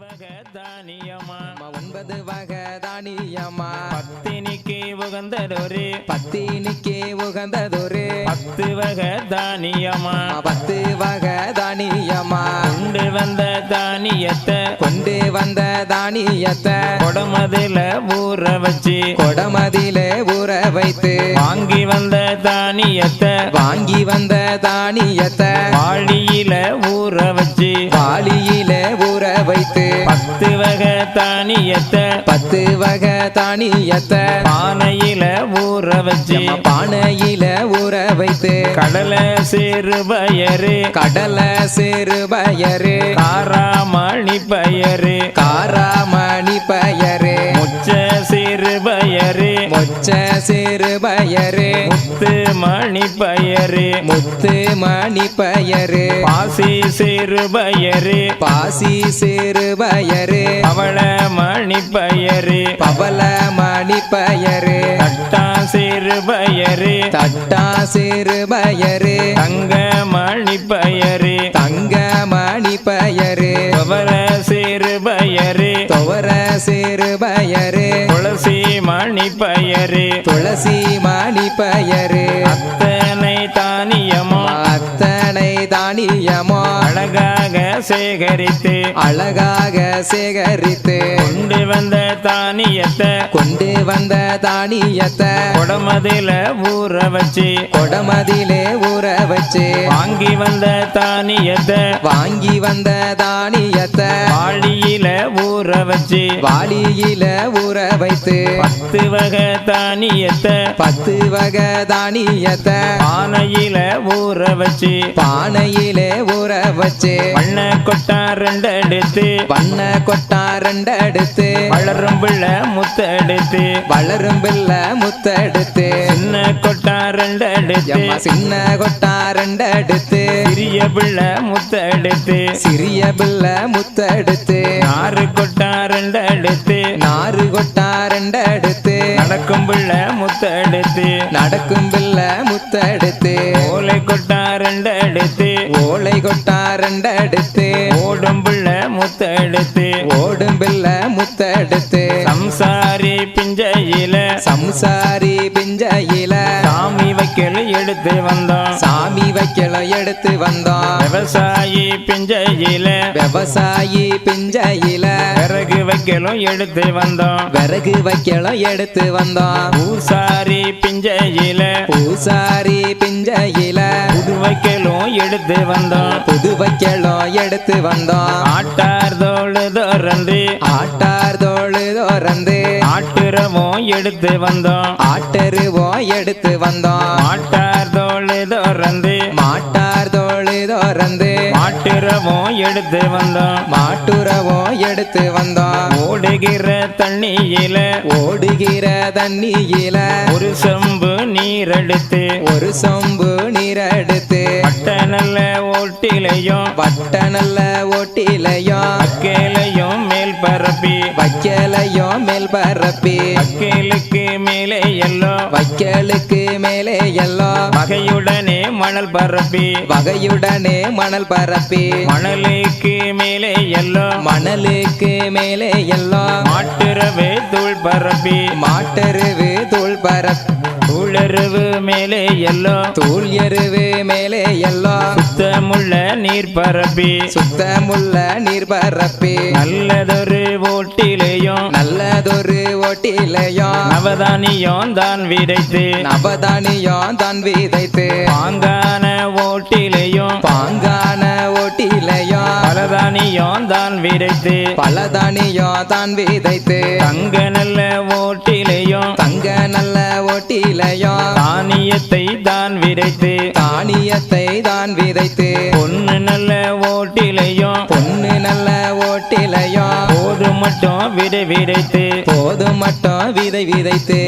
வகை தானியமா 9 வகை தானியமா பத்தினிக்கு உகந்ததொரு பத்தினிக்கு உகந்ததொரு 10 வகை தானியமா 10 வகை தானியமா கொண்டு வந்த தானியத்தை கொடமதில ஊற வச்சு கொடமதில ஊற வைத்து வாங்கி வந்த தானியத்தை வாளியில ஊற வச்சு வாளியில ஊற வைத்து 10 வகை தானியத்தை 10 வகை தானியத்தை பானையில ஊற வச்சு பானையில ஊற வைத்து கடலை சிறுபயறு காராமணி பயறு முச்ச சிறுபயறு முத்து மணி பயறு பாசி சிறுபயறு பவள மணி பயறு தட்டா சிறுபயறு தங்க மணி பயறு துவர சிறுபயறு துளசி மணி பயறு அத்தனை தானியமோ அழகாக சேகரித்து கொண்டு வந்த தானியத்தை கொடமதில ஊற வச்சு வாங்கி வந்த தானியத்தை வாளியில ஊற வைத்து 10 வகை தானியத்தை பானையில ஊற வச்சு வண்ண கொட்டா ரெண்டெடுத்து வளரும் பிள்ளை முத்தெடுத்து சின்ன கொட்டா ரெண்டெடுத்து சிறிய பிள்ளை முத்தெடுத்து நாறு கொட்டா ரெண்டெடுத்து நடக்கும் பிள்ளை முத்தெடுத்து ஓலை கொட்டா ரெண்டெடுத்து ஓடும் பிள்ளை முத்தெடுத்து சம்சாரி பிஞ்சையில சாமி வைக்கல எடுத்து வந்தோம் விவசாயி பிஞ்சையில விறகு வைக்கலும் எடுத்து வந்தோம் பூசாரி பிஞ்சையில புது வைக்கலும் எடுத்து வந்தோம் ஆட்டார் தோளுதோரந்து ஆட்டுறவும் எடுத்து வந்தோம் ஆட்டார் தோளுதோரந்து மாட்டுறவும் எடுத்து வந்தோம் ஓடுகிற தண்ணியில ஒரு சொம்பு நீரெடுத்து வட்ட நல்ல ஓட்டிலையும் அக்கேலையும் மேல் பரப்பி அக்கேலுக்கு மேலே எல்லோ வகையுடனே மணல் பரப்பி மணலுக்கு மேலே எல்லோ மாட்டுறவே தூள் பரப்பி தூளெருவு மேலே எல்லோ சுத்தமுள்ள நீர் பரப்பி நல்லதொரு ஓட்டிலையும் நவதானியம் தான் விதைத்து பாங்கான ஓட்டிலையும் பலதானியம் தான் விதைத்து தங்க நல்ல ஓட்டிலையும் தானியத்தை தான் விதைத்து பொண்ணு நல்ல ஓட்டிலையும் போது மட்டும் விதை விதைத்து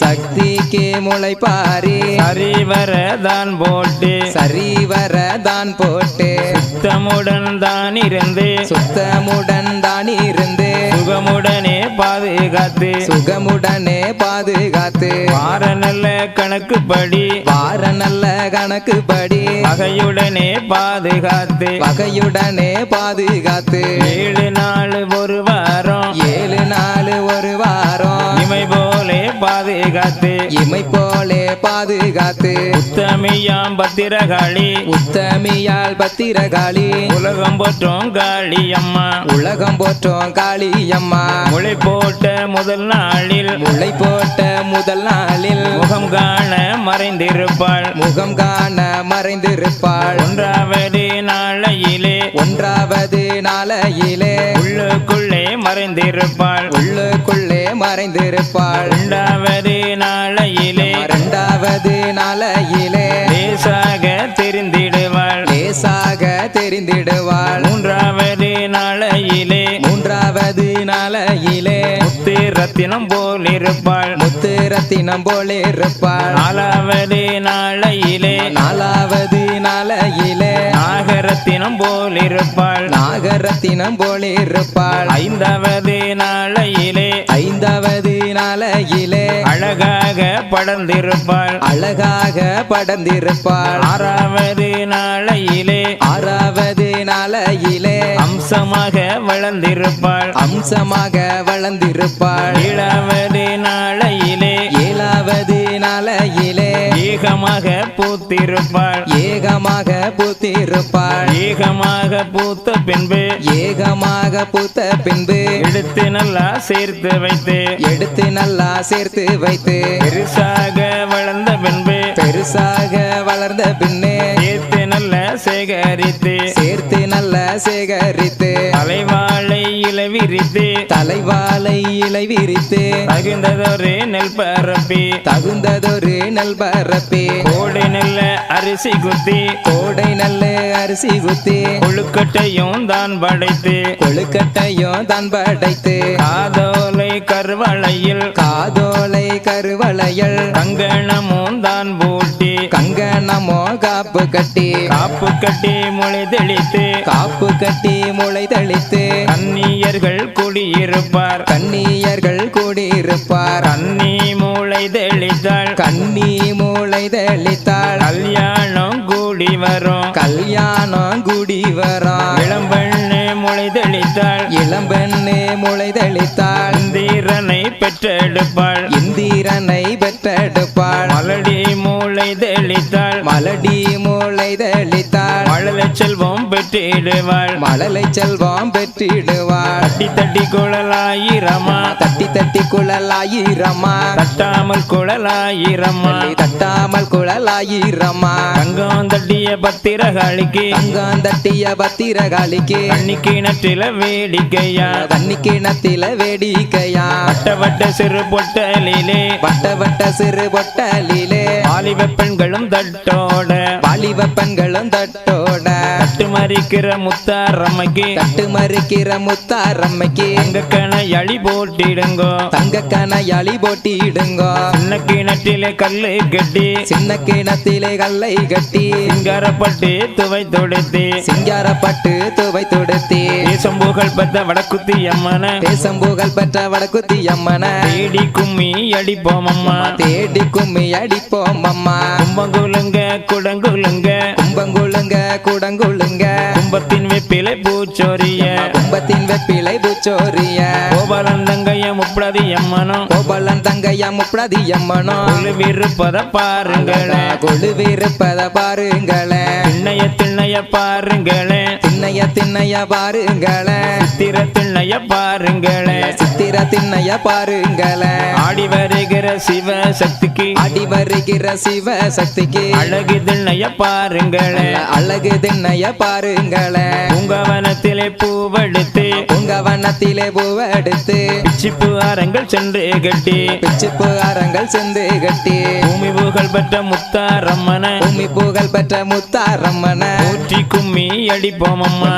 சக்திக்கு பூமிக்கு முளைப்பாரி சரிவரதான் போட்டு சரிவரதான் போட்டு சுத்தமுடன் தான் இருந்து சுத்தமுடன் தான் இருந்து சுகமுடனே பாதுகாத்து சுகமுடனே பாதுகாத்து வார நல்ல கணக்குப்படி வார நல்ல கணக்குப்படி வகையுடனே பாதுகாத்து வகையுடனே பாதுகாத்து 7 நாள் ஒரு வாரம் 7 நாள் ஒரு வாரம் இமை போலே பாதுகாத்து இமை போலே பாதுகாத்து உத்தமியாம் பத்திரகாளி உத்தமியால் பத்திரகாளி உலகம் போற்றோம் காளி அம்மா உலகம் போற்றோம் காளியம்மா முளை போட்ட முதல் நாளில் முளை போட்ட முதல் நாளில் முகம் காண மறைந்திருப்பாள் முகம் காண மறைந்திருப்பாள் 1வது நாளையிலே 1வது நாளையிலே உள்ளுக்குள்ளே மறைந்திருப்பாள் உள்ளுக்குள்ளே மறைந்திருப்பாள் 2வது நாளையிலே 2வது நாளையிலே லேசாக தெரிந்திடுவாள் லேசாக தெரிந்திடுவாள் 3வது நாளையிலே 3வது நாளையிலே முத்து ரத்தினம் போல் இருப்பாள் முத்து ரத்தினம் போலே இருப்பாள் 4வது நாளையிலே 4வது நாளையிலே நாகரத்தினம் போல் இருப்பாள் நாகரத்தினம் போலே இருப்பாள் 5வது நாளையிலே 5வது நாளையிலே அழகாக படர்ந்திருப்பாள் அழகாக படர்ந்திருப்பாள் 6வது நாளையிலே 6வது நாளையிலே அம்சமாக வளர்ந்திருப்பாள் அம்சமாக வளர்ந்திருப்பாள் 7வது நாளையிலே 7வது நாளையிலே ஏகமாக பூத்திருப்பாள் ஏகமாக பூத்திருப்பாள் ஏகமாக பூத்த பின்பு ஏகமாக பூத்த பின்பு எடுத்து நல்லா சேர்த்து வைத்து எடுத்து நல்லா சேர்த்து வைத்து பெருசாக வளர்ந்த பின்பு பெருசாக வளர்ந்த பின்னே சேர்த்து நல்ல சேகரித்து சேர்த்து நல்லா சேகரித்து தலைவாழை இலை விரித்து தலைவாழை இலை விரித்து தகுந்ததொரு நெல் பரப்பி தகுந்ததொரு நெல் பரப்பி கோடை நல்ல அரிசி குத்தி கோடை நல்ல அரிசி குத்தி கொழுக்கட்டையும் தான் படைத்து கொழுக்கட்டையும் தான் படைத்து காதோலை கருவளையில் காதோலை கருவளையல் கங்கணமும் தான் பூட்டி கங்கணமோ காப்பு கட்டி காப்பு கட்டி முளை தெளித்து காப்பு கட்டி முளை தெளித்து கன்னியர்கள் குடியிருப்பார் கன்னியர்கள் கூடியிருப்பார் கன்னி மூளை தெளித்தாள் கன்னி மூளை தெளித்தாள் கல்யாணம் கூடி வரும் கல்யாணம் குடி வரும் இளம்பெண்ணு முளை தெளித்தாள் இளம்பெண்ணே முளை தெளித்தாள் இந்திரனை பெற்றெடுப்பாள் இந்திரனை பெற்றெடுப்பாள் மலடி மூளை தெளித்தாள் மலடி மூளை தெளித்தாள் மழலை செல்வம் பெற்றிடுவாள் மழலை செல்வம் பெற்றிடுவாள் தட்டி தட்டி குழலாயிரமா தட்டி தட்டி குழலாயிரமா தட்டாமல் குழலாயிரமா தட்டாமல் குழலாயிரமா தங்கம் தட்டிய பத்திரகாளிக்கு தங்கம் தட்டிய பத்திரகாளிக்கு கண்ணி கிணற்றில வேடிக்கையா தண்ணி கிணத்தில வேடிக்கையா வட்ட வட்ட சிறு பொட்டலிலே வட்ட வட்ட சிறு பொட்டலிலே வாலிப பெண்களும் தட்டோட வாலிப பெண்களும் தட்டோட தட்டு மறிக்கிற முத்தாரம்மைக்கு தட்டு மறுக்கிற முத்தாரம்மைக்கு தங்க கணையழி போட்டிடுங்கோ தங்க கணையாளி போட்டிடுங்கோ சின்ன கிணற்றிலே கல்லு கட்டி சின்ன கிணத்திலே கல்லை கட்டி சிங்காரப்பட்டு துவை தொடுத்து சிங்காரப்பட்டு துவை துடுத்தி தேசம்புகள் பெற்ற வடக்குத்தி அம்மன தேசம்புகள் பெற்ற வடக்குத்தி அம்மன தேடி கும்மி அடிப்போம் அம்மா தேடி கும்மி அடிப்போம் அம்மா கும்பங்குலுங்க குடங்குலுங்க கும்பங்குளுங்க குடங்குளுங்க கும்பத்தின் வெப்பிலை பூச்சோரிய கும்பத்தின் வெப்பிலை பூச்சோரிய கோபாலந்தங்கைய முப்படி அம்மனும் கோபாலன் தங்கையா முப்படி அம்மனோ விருப்பத பாருங்களே கொழுவிருப்பத பாருங்களே திண்ணைய திண்ணைய பாருங்களே திண்ணைய திண்ணைய பாருங்களே சித்திர திண்ணைய பாருங்களே சித்திர திண்ணைய பாருங்களே ஆடி வருகிற சிவ சக்திக்கு ஆடி வருகிற சிவ சக்திக்கு அழகு திண்ணைய பாருங்களே அழகு திண்ணைய பாருங்களே பூங்கவனத்திலே பூவெடுத்து உங்க வண்ணத்திலே பூவெடுத்து பிச்சிப்பு அரங்கள் சென்று கட்டி பிச்சுப்பு அரங்கள் செந்து கட்டி பூமி புகழ் பெற்ற முத்தாரம்மன பூமி புகழ் பெற்ற முத்தாரம்மன ஊற்றி கும்மி அடிப்போம் அம்மா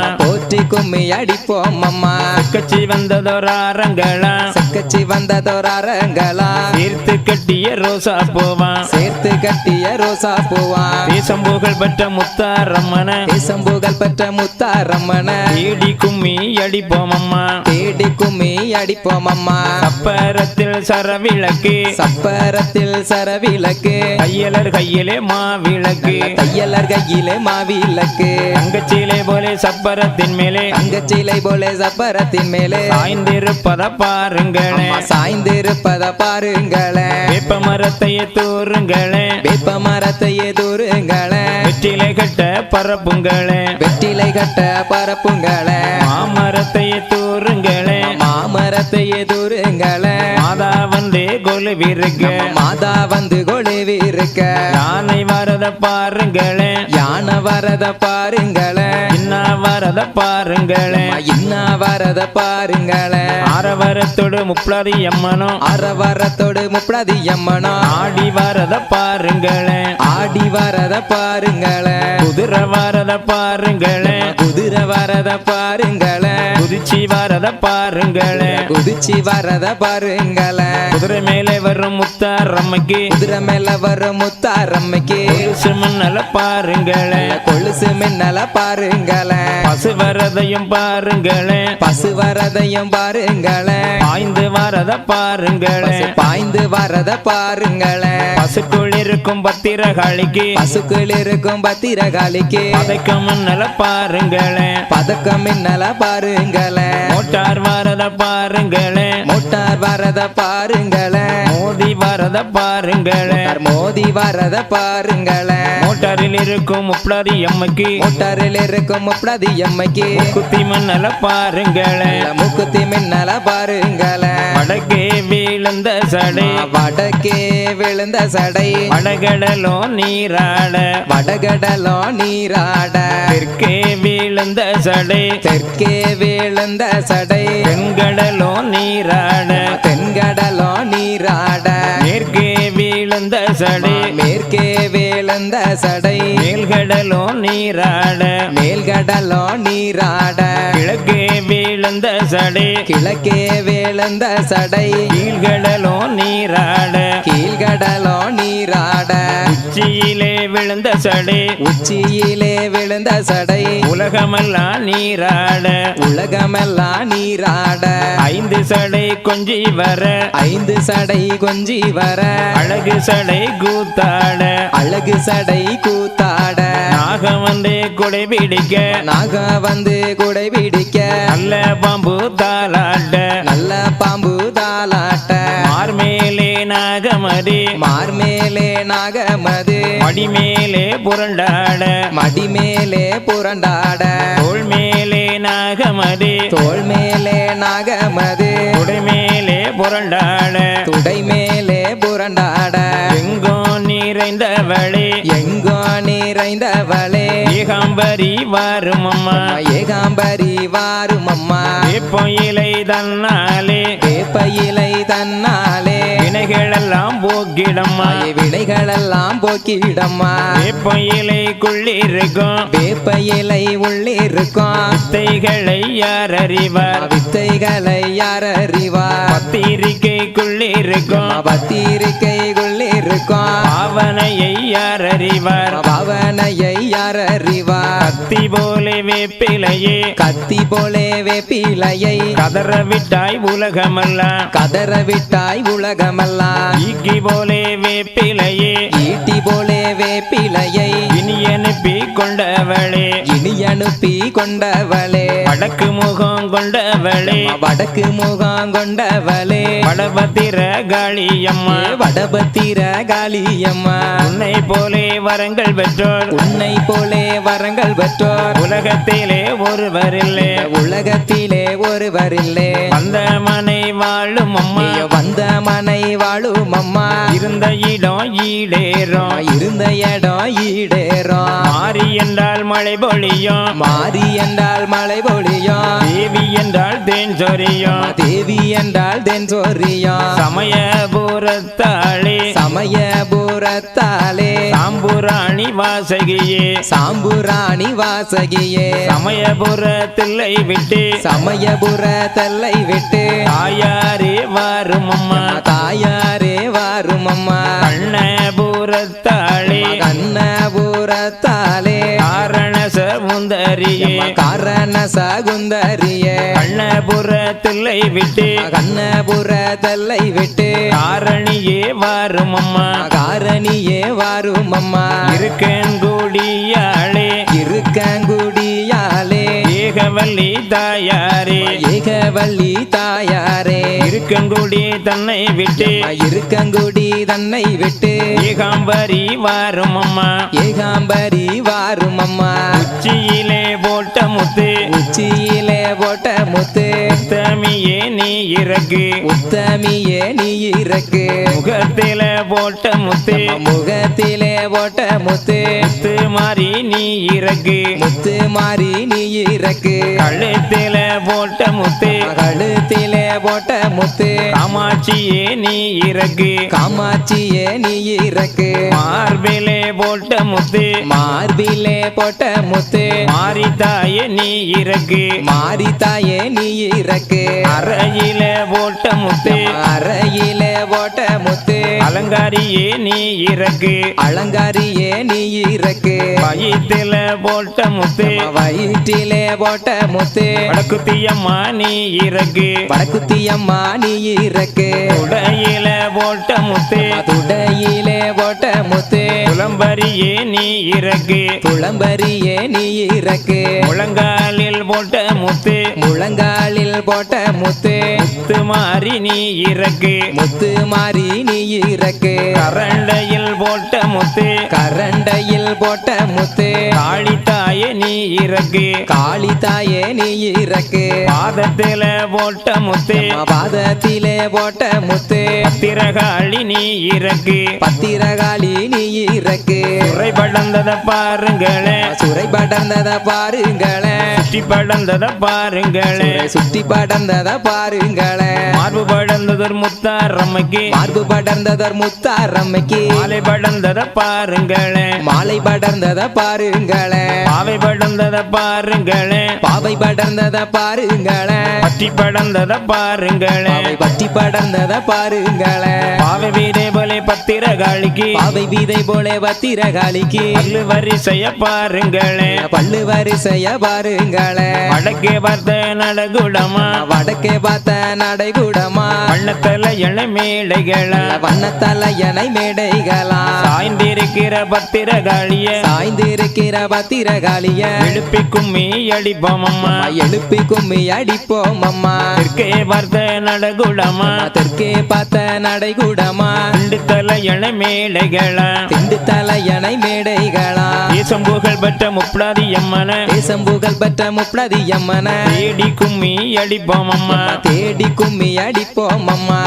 சுற்றி கும்மி அடிப்போம் அம்மா கச்சி வந்ததோராரங்களா செக்கச்சி வந்ததோராரங்களா சேர்த்து கட்டிய ரோசா பூவான் சேர்த்து கட்டிய ரோசா பூவான் தேசம் புகழ் பெற்ற முத்தாரம்மன தேசம்புகள் பெற்ற முத்தாரம்மன தேடி கும்மி அடிப்போம் அம்மா தேடி கும்மி அடிப்போம் அம்மா சப்பரத்தில் சரவிளக்கு சப்பரத்தில் சரவிளக்கு தையலர் கையிலே மாவிளக்கு தையலர் கையிலே மாவிளக்கு தங்கச்சிலே போலே சப்பரத்தின் மேலே தங்கச்சிலை போலே சப்பரத்தின் மேலே சாய்ந்திருப்பத பாருங்களே அம்மா சாய்ந்திருப்பத பாருங்களே வேப்ப மரத்தையே தூருங்களே வேப்ப மரத்தையே தூருங்களே வெற்றிலை கட்ட பரப்புங்களே வெற்றிலை கட்ட பரப்புங்களே மாமரத்தையே தூருங்களே மாமரத்தையே தூருங்களே மாதா வந்தே கொலுவிருக்க மாதா வந்து கொழுவிருக்க யானை வரத பாருங்களே யானை வரத பாருங்களே இன்னா வரத பாருங்களே இன்னா வரத பாருங்களே ஆரவரத்தோடு முப்பதி அம்மனும் அரவரத்தோடு முப்பதி அம்மனோ ஆடி வரத பாருங்களே ஆடி வரத பாருங்களே குதிரை வரத பாருங்களே குதிரை வரத பாருங்களே குதிச்சி வரத பாருங்களே குதிச்சி வரத பாருங்களே குதிரை மேலே வரும் முத்தாரம்மைக்கு குதிரை மேல வரும் முத்தாரம்மைக்கு கொலுசு மின்னல பாருங்களே கொலுசு மின்னல பாருங்களே பசு வரதையும் பாருங்களே பசு வரதையும் பாருங்களே பாய்ந்து வரத பாருங்களே பாய்ந்து வரத பாருங்களே பசுக்குள் இருக்கும் பத்திரகாளிக்கு பசுக்கள் இருக்கும் பத்திரகாளிக்கு பதைக்கும் மின்னல பாருங்களே பதக்கம் மின்னல பாருங்களே மோட்டார் வரத பாருங்களே மோட்டார் வரத பாருங்களே மோதி வரத பாருங்களே மோதி வரத பாருங்களே மோட்டாரில் இருக்கும் முப்பதி அம்மைக்கு மோட்டாரில் இருக்கும் முப்பதி அம்மைக்கு குத்தி மின்னல பாருங்களே முக்குத்தி மின்னல பாருங்களே வடக்கே வீழ்ந்த சடை வடக்கே விழுந்த சடை வடகடலோ நீராட வடகடலோ நீராட தெற்கே வீழ்ந்த சடை தெற்கே விழுந்த சடை தென்கடலோ நீராட தென்கடலோ நீராட மேற்கே வீழ்ந்த சடை மேற்கே விழுந்த சடை மேல்கடலோ நீராட மேல்கடலோ நீராட கிழக்கே வீழ்ந்த சடை கிழக்கே விழுந்த சடை கீழ்கடலோ நீராட கீழ்கடலோ நீராட உச்சியிலே விழுந்த சடை உச்சியிலே விழுந்த சடை உலகமெல்லாம் நீராட உலகமெல்லாம் நீராட ஐந்து சடை கொஞ்சி வர ஐந்து சடை கொஞ்சி வர அழகு சடை கூத்தாட அழகு சடை கூத்தாட நாகம் வந்து குடை பிடிக்க நாக வந்து குடை பிடிக்க நல்ல பாம்பு தாளாட்ட நல்ல பாம்பு தாளாட்ட மார்மேலே நாகமதி மார்மேலே நாகமது மடிமேலே புரண்டாட மடிமேலே புரண்டாட தோள் மேலே நாகமதி தோள் மேலே நாகமது குடைமேலே புரண்டாட துடை மேலே புரண்டாட எங்கோ நிறைந்தவளே எங்கோ நிறைந்தவளே ஏகாம்பரி வாரும் அம்மா ஏகாம்பரி வாரும் அம்மா வேப்ப இலை தன்னாலே வேப்ப இலை தன்னாலே வினைகளெல்லாம் போக்கிடம்மா வினைகளெல்லாம் போக்கிடம்மா வேப்ப இலைக்குள்ளிருக்கும் வேப்ப இலை உள்ளிருக்கும் வித்தைகளை யார் அறிவார் வித்தைகளை யார் அறிவார் பத்திரிக்கைக்குள்ளிருக்கும் பத்திரிக்கைக்குள்ளிருக்கும் பாவனையை யார் அறிவார் பவனையை யார் அறிவார் கத்தி போலே வேப்பிலையே கத்தி போலே வேப்பிலையை கதறவிட்டாய் உலகமெல்லாம் கதறவிட்டாய் உலகமெல்லாம் ஈக்கி போலே வேப்பிலையே ஈட்டி போலே வேப்பிலையை இனி அனுப்பி கொண்டவளே இனி அனுப்பி கொண்டவளே வடக்கு முகம் கொண்டவளே வடக்கு முகம் கொண்டவளே வடபத்திர காளியம்மா வடபத்திர காளியம்மா உன்னை போலே வரங்கள் பெற்றோர் உன்னை போலே வரங்கள் பெற்றோர் உலகத்திலே ஒருவரில்லை உலகத்திலே ஒருவரில்லே வந்த மனை வாழும் அம்மா வந்த மனை வாழும் அம்மா இருந்த இடம் ஈடேறும் இருந்த இடம் ஈடேறும் மாறி என்றால் மழை பொழியும் மாறி என்றால் மழை பொழியும் தேவி என்றால் தேன் சொரியும் தேவி என்றால் தென் சொரியும் சமயபுரத்தாளே சமயபுரத்தாலே சாம்புராணி வாசகியே சாம்புராணி வாசகியே சமயபுரத்தில்லை விட்டு சமயபுரத்தல்லை விட்டு தாயாரே வாரும் அம்மா தாயாரே வாரும் அம்மா கண்ணபுரத்தாளே கண்ணபுரத்தாலே காரண சமுந்தரியே காரண சகுந்தரியே கண்ணபுரத்தில்லை விட்டு கண்ணபுரத்தல்லை விட்டு காரணியே வாரும் அம்மா காரணியே வாரும் அம்மா இருக்கங்குடியாளே இருக்கங்குடியாலே ஏகவல்லி தாயாரே ஏகவல்லி தாயாரே இருக்கங்குடி தன்னை விட்டு இருக்கங்குடி தன்னை விட்டு ஏகாம்பரி வாரும் அம்மா ஏகாம்பரி வாரும் அம்மா உச்சியிலே போட்ட முத்து உச்சியிலே போட்ட முத்து உத்தமியே நீ இறக்கு உத்தமியே நீ இறக்கு முகத்தில போட்ட முத்து முகத்திலே போட்ட முத்து முத்து மாறி நீ இறக்கு முத்து மாறி நீ இறக்கு கழுத்தில போட்ட முத்து கழுத்திலே போட்ட முத்து காமாட்சியே நீ இறக்கு காமாட்சியே நீ இறக்கு மார்பிலே போட்ட முத்து மார்பிலே போட்ட முத்து மாரிதாயே நீ இறக்கு மாரி தாயே நீ இறக்கு அறையில போட்ட முத்து அறையிலே போட்ட முத்து அலங்காரியே நீ இறக்கு அலங்காரியே நீ இறக்கு வயிற்றில போட்ட முத்து வயிற்றிலே போட்ட முத்து வடக்குத்தியம்மா நீ இறக்கு வடக்குத்தியம்மா நீ இறக்கு உடையில போட்ட முத்து துடையிலே போட்ட முத்து புலம்பரியே நீ இறக்கு துளம்பரியே நீ இறக்கு முழங்காலில் போட்ட முத்து முழங்காலில் போட்ட முத்து முத்து மாறி நீ இறக்கு முத்து மாறி நீ இறக்கு கரண்டையில் போட்ட முத்து கரண்டையில் போட்ட முத்து காளித்தாயே நீ இறக்கு காளி தாயே நீ இறக்கு பாதத்தில போட்ட முத்து பாதத்திலே போட்ட முத்து திரகாளி நீ இறக்கு பத்திரகாளி நீ இறக்கு சுரை படந்தத பாருங்களே சுரை படர்ந்தத பாருங்களே சுற்றி படந்தத பாருங்களே சுட்டி படர்ந்தத பாருங்களே மார்பு படந்ததொரு முத்தாரம்மைக்கு மார்பு படர்ந்ததர் முத்தாரம்மைக்கு மாலை படந்தத பாருங்களே மாலை படர்ந்தத பாருங்களே பாவை படந்தத பாருங்களே பாவை படர்ந்தத பாருங்களே பற்றி படந்தத பாருங்களே பாவை பற்றி படர்ந்தத பாருங்களே பாவை வீடே போலே பத்திரகாளிக்கு பாவை வீதை போல பத்திரகாளிக்கு பல்லு வரிசைய பாருங்களே பல்லு வரிசைய பாருங்களே வடக்கே பார்த்த நடகுடமா வடக்கே பார்த்த நடைகுடமா வண்ணத்தல என மேடைகளா வண்ணத்தலையனை மேடைகளா சாய்ந்திருக்கிற பத்திரகாளிய சாய்ந்திருக்கிற பத்திரகாளிய எழுப்பி கும்மி அடிப்போம் அம்மா எழுப்பி கும்மி அடிப்போம் அம்மா தெற்கே பார்த்த நடகுடமா தெற்கே பார்த்த நடைகுடமா ரெண்டு தல என மேடைகளா திண்டு தலையனை மேடைகளா தேசம் புகழ் பெற்ற முப்படாதி அம்மன தேசம் புகழ் பெற்ற முப்பதி அம்மன தேடி கும்மி அடிப்போம் அம்மா தேடி கும்மி அடிப்போம் அம்மா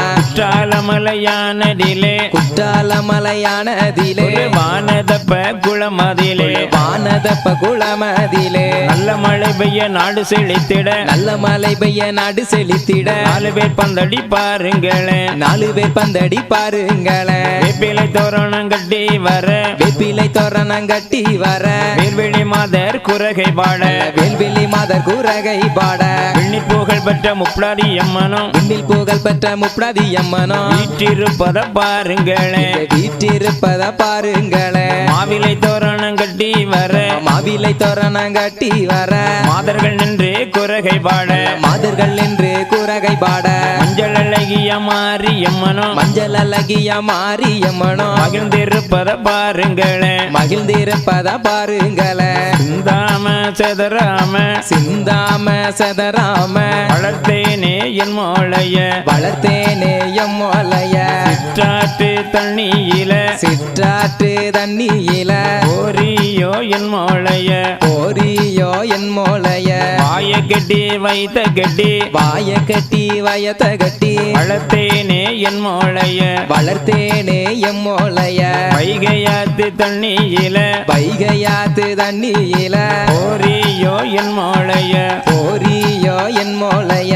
குற்றாலமலையானதிலே குற்றாலமலையானதிலே ஒரு வானதப்ப குளமதிலே வானதப்ப குளமதிலே நல்ல மழை பெய்ய நாடு செழித்திட நல்ல மலை பெய்ய நாடு செழித்திட 4 பேர் பந்தடி பாருங்களே 4 பேர் பந்தடி பாருங்களே வேப்பிலை தோரணம் கட்டி வர வேப்பிலை தோரணம் கட்டி வர வேல்வெளி மாதர் குரகை பாட வேல்வெளி மாதர் குரகை பாட விண்ணி புகழ் பெற்ற முப்படாதி அம்மனும் விண்ணில் புகழ் பெற்ற முப்பதி அம்மனோ வீற்றிருப்பத பாருங்களே வீற்றிருப்பத பாருங்களே மாவிலை தோரணம் கட்டி வர மாவிலை தோரணம் கட்டி வர மாதர்கள் நின்று குரகை பாட மாதர்கள் என்று குரகை பாட மஞ்சள் அழகிய மாரியம்மனும் மஞ்சள் அழகிய மாரியம்மனோ மகிழ்ந்திருப்பத பாருங்களே மகிழ்ந்திருப்பத பாருங்களே சிந்தாம செதறாம சிந்தாம சதராம வளர்த்தேனே என் மோளைய வளர்த்தேனே எம்மோலைய சிற்றாற்று தண்ணியில சிற்றாற்று தண்ணியில ஓரியோ என் மோளைய ஓரியோ என் மோலைய வாய கட்டி வைத்த கட்டி வாய கட்டி வயத்த கட்டி வளர்த்தேனே என் மோளைய வளர்த்தேனே எம்மோலைய வைகையாத்து தண்ணியில வைகையாத்து தண்ணியில ஓரியோ என் மோளைய ஓரியோ என் மோலைய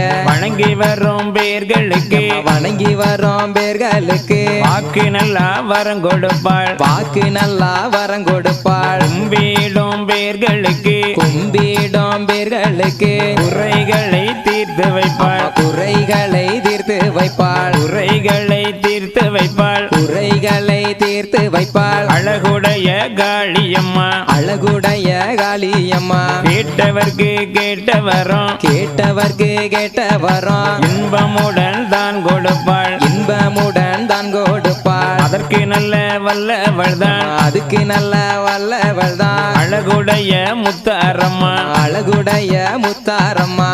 வணங்கி வரும் பேர்களுக்கு வணங்கி வரோம் பேர்களுக்கு வாக்கு நல்லா வரம் கொடுப்பாள் வாக்கு நல்லா வரம் கொடுப்பாள் கும்பிடும் பேர்களுக்கு கும்பிடும் பேர்களுக்கு குறைகளை தீர்த்து வைப்பாள் குறைகளை தீர்த்து வைப்பாள் குறைகளை தீர்த்து வைப்பாள் குறைகளை தீர்த்து வைப்பாள் அழகுடைய காளியம்மா அழகுடைய காளியம்மா கேட்டவர்க்கு கேட்ட வரம் கேட்டவர்க்கு கேட்ட வரோம் இன்பமுடன் தான் கொடுப்பாள் இன்பமுடன் தான் கொடுப்பாள் அதற்கு நல்ல வல்லவள் தான் அதுக்கு நல்ல வல்லவள் தான் அழகுடைய முத்தாரம்மா அழகுடைய முத்தாரம்மா